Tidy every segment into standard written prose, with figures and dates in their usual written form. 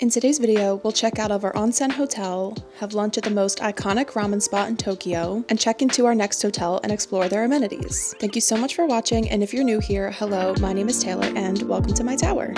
In today's video, we'll check out of our onsen hotel, have lunch at the most iconic ramen spot in Tokyo, and check into our next hotel and explore their amenities. Thank you so much for watching, and if you're new here, hello, my name is Taylor, and welcome to my tower.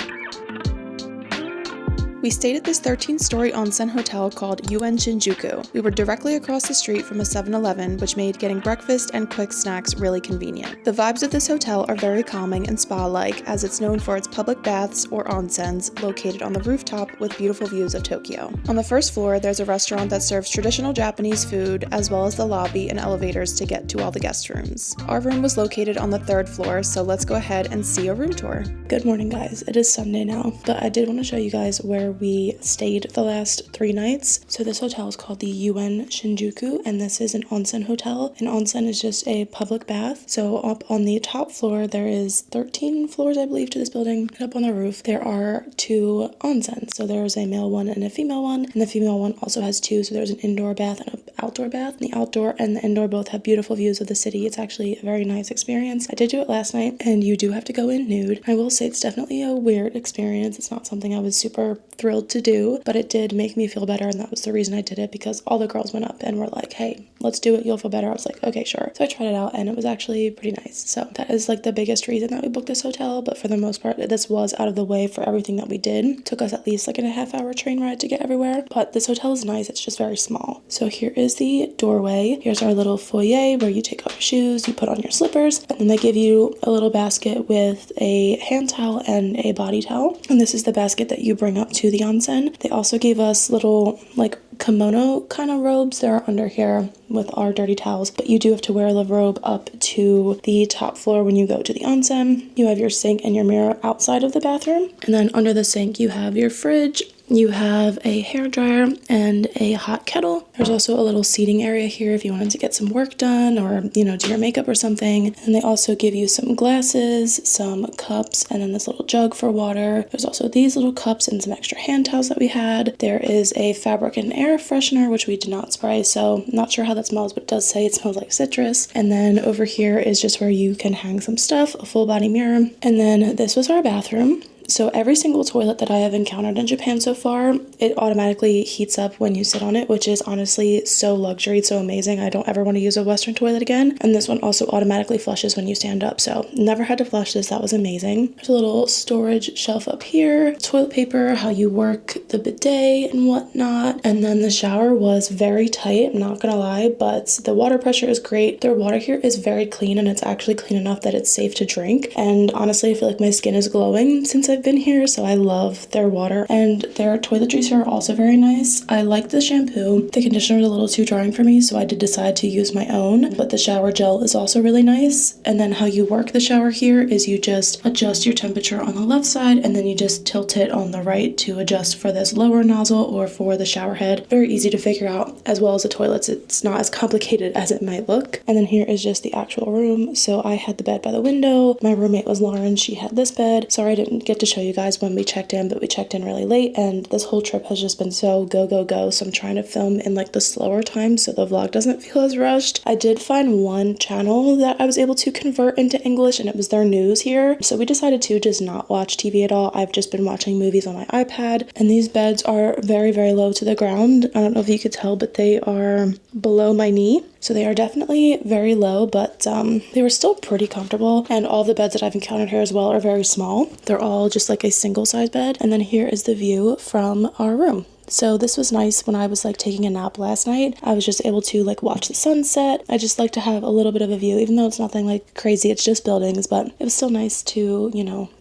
We stayed at this 13-story onsen hotel called Yuen Shinjuku. We were directly across the street from a 7-Eleven, which made getting breakfast and quick snacks really convenient. The vibes of this hotel are very calming and spa-like, as it's known for its public baths or onsens located on the rooftop with beautiful views of Tokyo. On the first floor, there's a restaurant that serves traditional Japanese food, as well as the lobby and elevators to get to all the guest rooms. Our room was located on the 3rd floor, so let's go ahead and see a room tour. Good morning, guys. It is Sunday now, but I did want to show you guys where we stayed the last 3 nights. So this hotel is called the Yuen Shinjuku, and this is an onsen hotel. An onsen is just a public bath. So up on the top floor, there is 13 floors, I believe, to this building. And up on the roof, there are 2 onsens. So there's a male one and a female one, and the female one also has 2. So there's an indoor bath and an outdoor bath. And the outdoor and the indoor both have beautiful views of the city. It's actually a very nice experience. I did do it last night, and you do have to go in nude. I will say it's definitely a weird experience. It's not something I was super thrilled to do, but it did make me feel better, and that was the reason I did it, because all the girls went up and were like, hey, let's do it, you'll feel better. I was like, okay, sure. So I tried it out, and it was actually pretty nice. So that is like the biggest reason that we booked this hotel, but for the most part, this was out of the way for everything that we did. It took us at least like a half-hour train ride to get everywhere, but this hotel is nice. It's just very small. So here is the doorway. Here's our little foyer where you take off your shoes, you put on your slippers, and then they give you a little basket with a hand towel and a body towel, and this is the basket that you bring up to the onsen. They also gave us little like kimono kind of robes. They're under here with our dirty towels, but you do have to wear the robe up to the top floor when you go to the onsen. You have your sink and your mirror outside of the bathroom, and then under the sink you have your fridge. You have a hairdryer and a hot kettle. There's also a little seating area here if you wanted to get some work done or, do your makeup or something. And they also give you some glasses, some cups, and then this little jug for water. There's also these little cups and some extra hand towels that we had. There is a fabric and air freshener, which we did not spray, so I'm not sure how that smells, but it does say it smells like citrus. And then over here is just where you can hang some stuff, a full body mirror. And then this was our bathroom. So every single toilet that I have encountered in Japan so far, it automatically heats up when you sit on it, which is honestly so luxury, so amazing. I don't ever want to use a Western toilet again. And this one also automatically flushes when you stand up. So never had to flush this. That was amazing. There's a little storage shelf up here, toilet paper, how you work the bidet and whatnot. And then the shower was very tight, I'm not gonna lie, but the water pressure is great. Their water here is very clean, and it's actually clean enough that it's safe to drink. And honestly, I feel like my skin is glowing since I've been here, so I love their water. And their toiletries here are also very nice. I like the shampoo. The conditioner is a little too drying for me, so I did decide to use my own, but the shower gel is also really nice. And then how you work the shower here is you just adjust your temperature on the left side, and then you just tilt it on the right to adjust for this lower nozzle or for the shower head. Very easy to figure out, as well as the toilets. It's not as complicated as it might look. And then here is just the actual room. So I had the bed by the window. My roommate was Lauren. She had this bed. Sorry I didn't get to show you guys when we checked in, but we checked in really late, and this whole trip has just been so go, so I'm trying to film in like the slower time so the vlog doesn't feel as rushed. I did find one channel that I was able to convert into English, and it was their news here, so we decided to just not watch TV at all. I've just been watching movies on my iPad, and these beds are very low to the ground. I don't know if you could tell, but they are below my knee. So they are definitely very low, but they were still pretty comfortable. And all the beds that I've encountered here as well are very small. They're all just like a single size bed. And then here is the view from our room. So this was nice when I was like taking a nap last night. I was just able to like watch the sunset. I just like to have a little bit of a view, even though it's nothing like crazy, it's just buildings, but it was still nice to,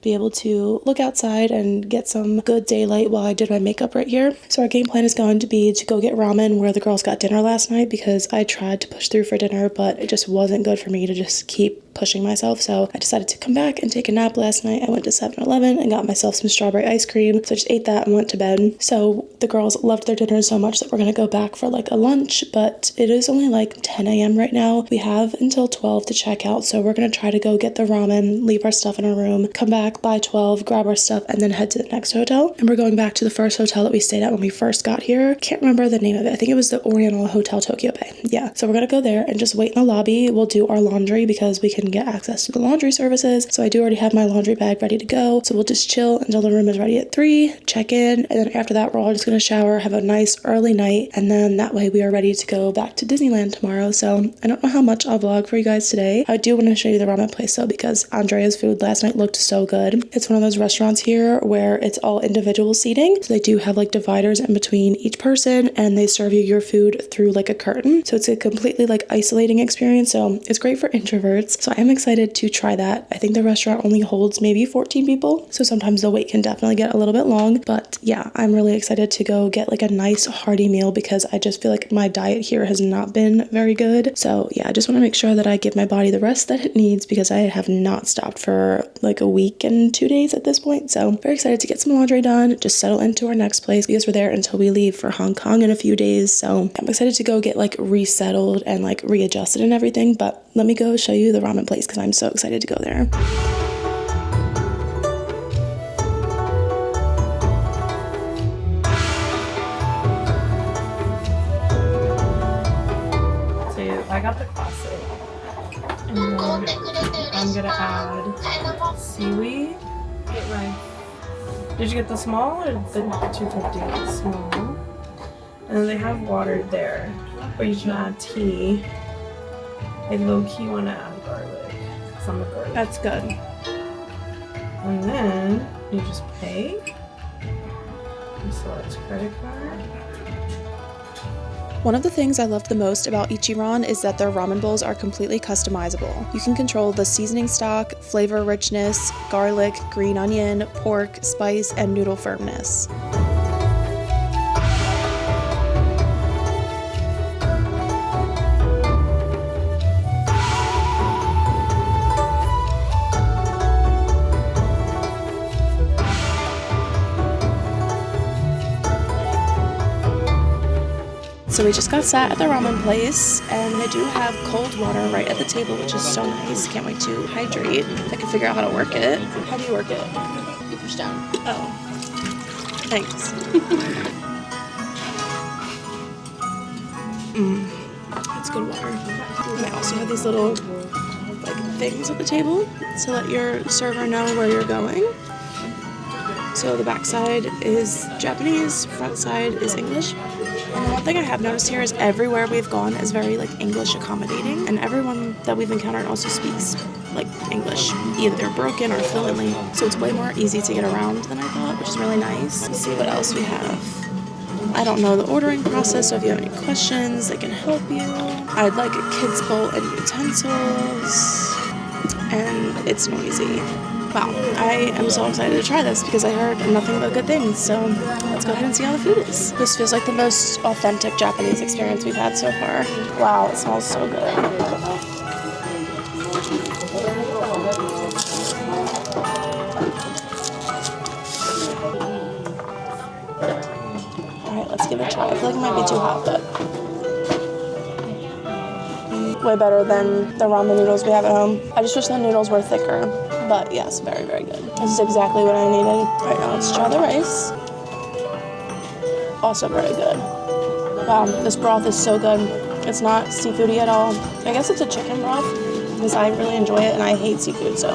be able to look outside and get some good daylight while I did my makeup right here. So our game plan is going to be to go get ramen where the girls got dinner last night, because I tried to push through for dinner, but it just wasn't good for me to just keep pushing myself. So I decided to come back and take a nap last night. I went to 7-Eleven and got myself some strawberry ice cream. So I just ate that and went to bed. So the girls loved their dinner so much that we're gonna go back for like a lunch, but it is only like 10 a.m. right now. We have until 12 to check out. So we're gonna try to go get the ramen, leave our stuff in our room, come back by 12, grab our stuff, and then head to the next hotel. And we're going back to the first hotel that we stayed at when we first got here. Can't remember the name of it. I think it was the Oriental Hotel Tokyo Bay. Yeah. So we're gonna go there and just wait in the lobby. We'll do our laundry because we can can get access to the laundry services. So I do already have my laundry bag ready to go. So we'll just chill until the room is ready at 3, check in, and then after that we're all just gonna shower, have a nice early night, and then that way we are ready to go back to Disneyland tomorrow. So I don't know how much I'll vlog for you guys today. I do want to show you the ramen place though, because Andrea's food last night looked so good. It's one of those restaurants here where it's all individual seating. So they do have like dividers in between each person, and they serve you your food through like a curtain. So it's a completely like isolating experience. So it's great for introverts. So I am excited to try that. I think the restaurant only holds maybe 14 people. So sometimes the wait can definitely get a little bit long. But yeah, I'm really excited to go get like a nice hearty meal, because I just feel like my diet here has not been very good. So yeah, I just want to make sure that I give my body the rest that it needs, because I have not stopped for like a week and 2 days at this point. So very excited to get some laundry done, just settle into our next place, because we're there until we leave for Hong Kong in a few days. So I'm excited to go get like resettled and like readjusted and everything. But let me go show you the ramen place, because I'm so excited to go there. I got the classic, and then I'm gonna add seaweed. Did you get the small or the 250? Small. And then they have water there, but you can add tea. I low-key want to add garlic, because I'm a garlic. That's good. And then you just pay. You select credit card. One of the things I love the most about Ichiran is that their ramen bowls are completely customizable. You can control the seasoning stock, flavor richness, garlic, green onion, pork, spice, and noodle firmness. So we just got sat at the ramen place, and they do have cold water right at the table, which is so nice. Can't wait to hydrate. I can figure out how to work it. How do you work it? You push down. Oh, thanks. That's good water. And they also have these little like things at the table to let your server know where you're going. So the back side is Japanese, front side is English. And one thing I have noticed here is everywhere we've gone is very like English accommodating, and everyone that we've encountered also speaks like English, either broken or fluently. So it's way more easy to get around than I thought, which is really nice. Let's see what else we have. I don't know the ordering process, so if you have any questions, they can help you. I'd like a kid's bowl and utensils, and it's noisy. Wow, I am so excited to try this because I heard nothing but good things, so let's go ahead and see how the food is. This feels like the most authentic Japanese experience we've had so far. Wow, it smells so good. Alright, let's give it a try. I feel like it might be too hot, but way better than the ramen noodles we have at home. I just wish the noodles were thicker. But yes, very, very good. This is exactly what I needed. Right now, let's try the rice. Also very good. Wow, this broth is so good. It's not seafoody at all. I guess it's a chicken broth because I really enjoy it and I hate seafood, so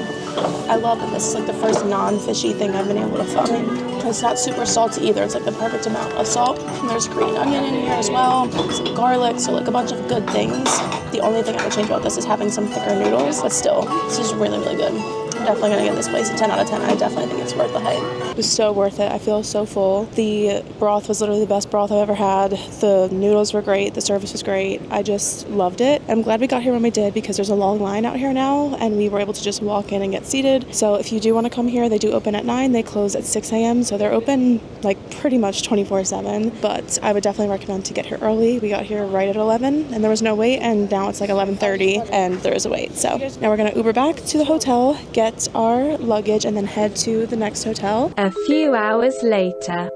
I love that this is like the first non-fishy thing I've been able to find. It's not super salty either. It's like the perfect amount of salt. And there's green onion in here as well, some garlic, so like a bunch of good things. The only thing I would change about this is having some thicker noodles, but still, this is really, really good. I'm definitely gonna give this place a 10 out of 10. I definitely think it's worth the hype. It was so worth it. I feel so full. The broth was literally the best broth I've ever had. The noodles were great. The service was great. I just loved it. I'm glad we got here when we did because there's a long line out here now and we were able to just walk in and get seated. So if you do want to come here, they do open at 9. They close at 6 a.m. So they're open like pretty much 24/7. But I would definitely recommend to get here early. We got here right at 11 and there was no wait, and now it's like 11:30 and there is a wait. So now we're gonna Uber back to the hotel, get our luggage, and then head to the next hotel. A few hours later.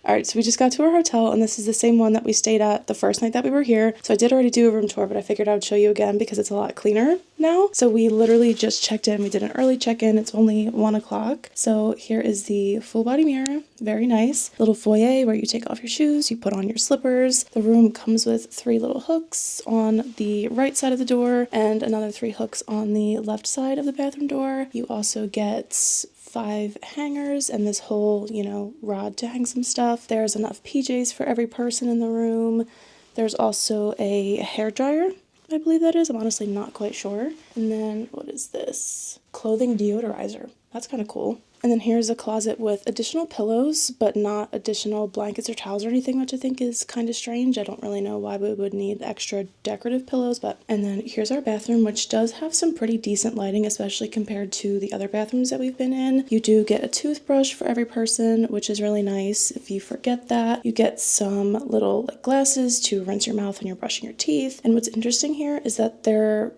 All right, so we just got to our hotel, and this is the same one that we stayed at the first night that we were here. So I did already do a room tour, but I figured I would show you again because it's a lot cleaner now. So we literally just checked in. We did an early check-in. It's only 1 o'clock. So here is the full body mirror. Very nice. Little foyer where you take off your shoes, you put on your slippers. The room comes with 3 little hooks on the right side of the door and another 3 hooks on the left side of the bathroom door. You also get 5 hangers and this whole, rod to hang some stuff. There's enough PJs for every person in the room. There's also a hair dryer, I believe that is. I'm honestly not quite sure. And then what is this? Clothing deodorizer. That's kind of cool. And then here's a closet with additional pillows, but not additional blankets or towels or anything, which I think is kind of strange. I don't really know why we would need extra decorative pillows, and then here's our bathroom, which does have some pretty decent lighting, especially compared to the other bathrooms that we've been in. You do get a toothbrush for every person, which is really nice. If you forget that, you get some little glasses to rinse your mouth when you're brushing your teeth. And what's interesting here is that they're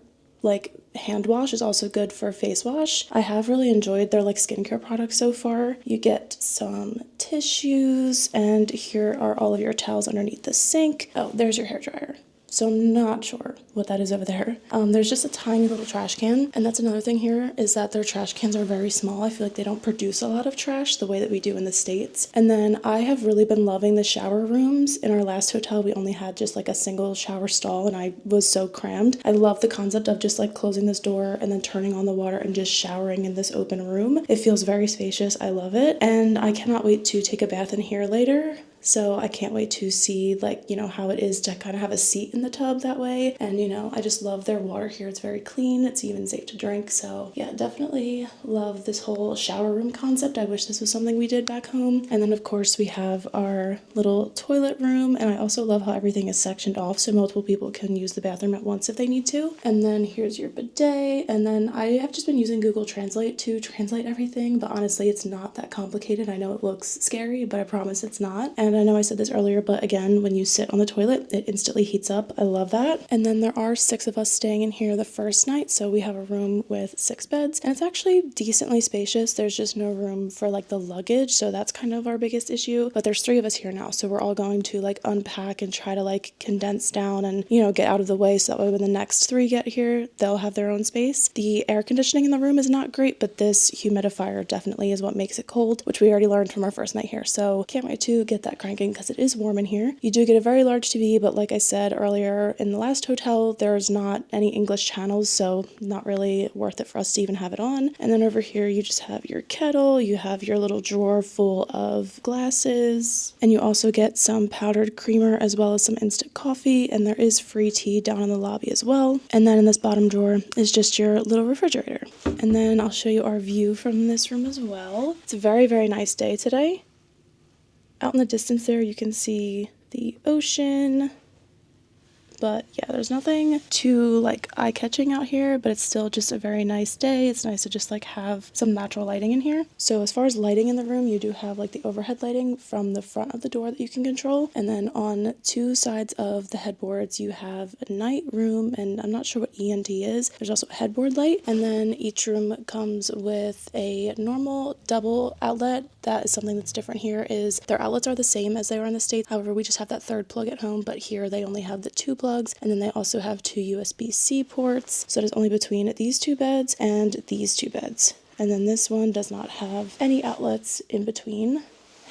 hand wash is also good for face wash. I have really enjoyed their skincare products so far. You get some tissues, and here are all of your towels underneath the sink. Oh, there's your hair dryer. So I'm not sure what that is over there. There's just a tiny little trash can. And that's another thing here is that their trash cans are very small. I feel like they don't produce a lot of trash the way that we do in the States. And then I have really been loving the shower rooms. In our last hotel, we only had just a single shower stall and I was so crammed. I love the concept of just closing this door and then turning on the water and just showering in this open room. It feels very spacious. I love it. And I cannot wait to take a bath in here later. So I can't wait to see how it is to kind of have a seat in the tub that way. And I just love their water here. It's very clean. It's even safe to drink. So yeah, definitely love this whole shower room concept. I wish this was something we did back home. And then of course we have our little toilet room. And I also love how everything is sectioned off so multiple people can use the bathroom at once if they need to. And then here's your bidet. And then I have just been using Google Translate to translate everything, but honestly it's not that complicated. I know it looks scary, but I promise it's not. And I know I said this earlier, but again, when you sit on the toilet, it instantly heats up. I love that. And then there are 6 of us staying in here the first night. So we have a room with 6 beds and it's actually decently spacious. There's just no room for the luggage. So that's kind of our biggest issue, but there's 3 of us here now. So we're all going to unpack and try to condense down and, get out of the way. So that way when the next 3 get here, they'll have their own space. The air conditioning in the room is not great, but this humidifier definitely is what makes it cold, which we already learned from our first night here. So can't wait to get that cranking because it is warm in here. You do get a very large TV, but like I said earlier, in the last hotel, there's not any English channels, so not really worth it for us to even have it on. And then over here, you just have your kettle, you have your little drawer full of glasses, and you also get some powdered creamer as well as some instant coffee, and there is free tea down in the lobby as well. And then in this bottom drawer is just your little refrigerator. And then I'll show you our view from this room as well. It's a very, very nice day today. Out in the distance there, you can see the ocean, but yeah, there's nothing too eye-catching out here, but it's still just a very nice day. It's nice to just have some natural lighting in here. So as far as lighting in the room, you do have the overhead lighting from the front of the door that you can control, and then on 2 sides of the headboards you have a night room, and I'm not sure what ENT is. There's also a headboard light, and then each room comes with a normal double outlet. That is something that's different here, is their outlets are the same as they are in the States. However, we just have that 3rd plug at home, but here they only have the 2 plugs, and then they also have 2 USB-C ports. So it is only between these 2 beds and these 2 beds. And then this one does not have any outlets in between.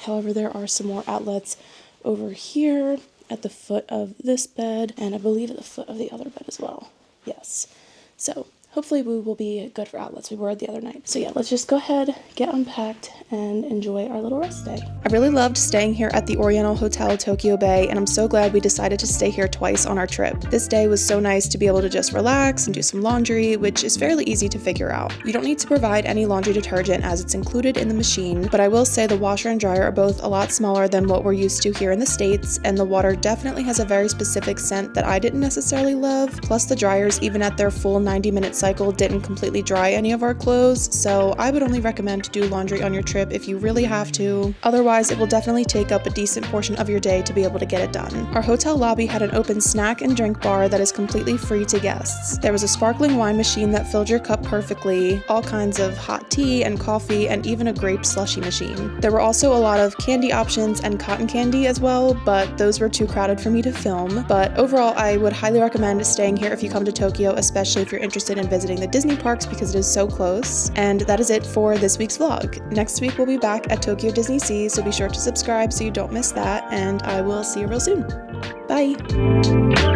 However, there are some more outlets over here at the foot of this bed, and I believe at the foot of the other bed as well. Yes. So hopefully we will be good for outlets. We were the other night. So yeah, let's just go ahead, get unpacked, and enjoy our little rest day. I really loved staying here at the Oriental Hotel Tokyo Bay, and I'm so glad we decided to stay here twice on our trip. This day was so nice to be able to just relax and do some laundry, which is fairly easy to figure out. You don't need to provide any laundry detergent as it's included in the machine, but I will say the washer and dryer are both a lot smaller than what we're used to here in the States, and the water definitely has a very specific scent that I didn't necessarily love, plus the dryers, even at their full 90-minute cycle didn't completely dry any of our clothes, so I would only recommend to do laundry on your trip if you really have to. Otherwise, it will definitely take up a decent portion of your day to be able to get it done. Our hotel lobby had an open snack and drink bar that is completely free to guests. There was a sparkling wine machine that filled your cup perfectly, all kinds of hot tea and coffee, and even a grape slushy machine. There were also a lot of candy options and cotton candy as well, but those were too crowded for me to film. But overall, I would highly recommend staying here if you come to Tokyo, especially if you're interested in visiting the Disney parks because it is so close. And that is it for this week's vlog. Next week we'll be back at Tokyo Disney Sea, so be sure to subscribe so you don't miss that, and I will see you real soon. Bye!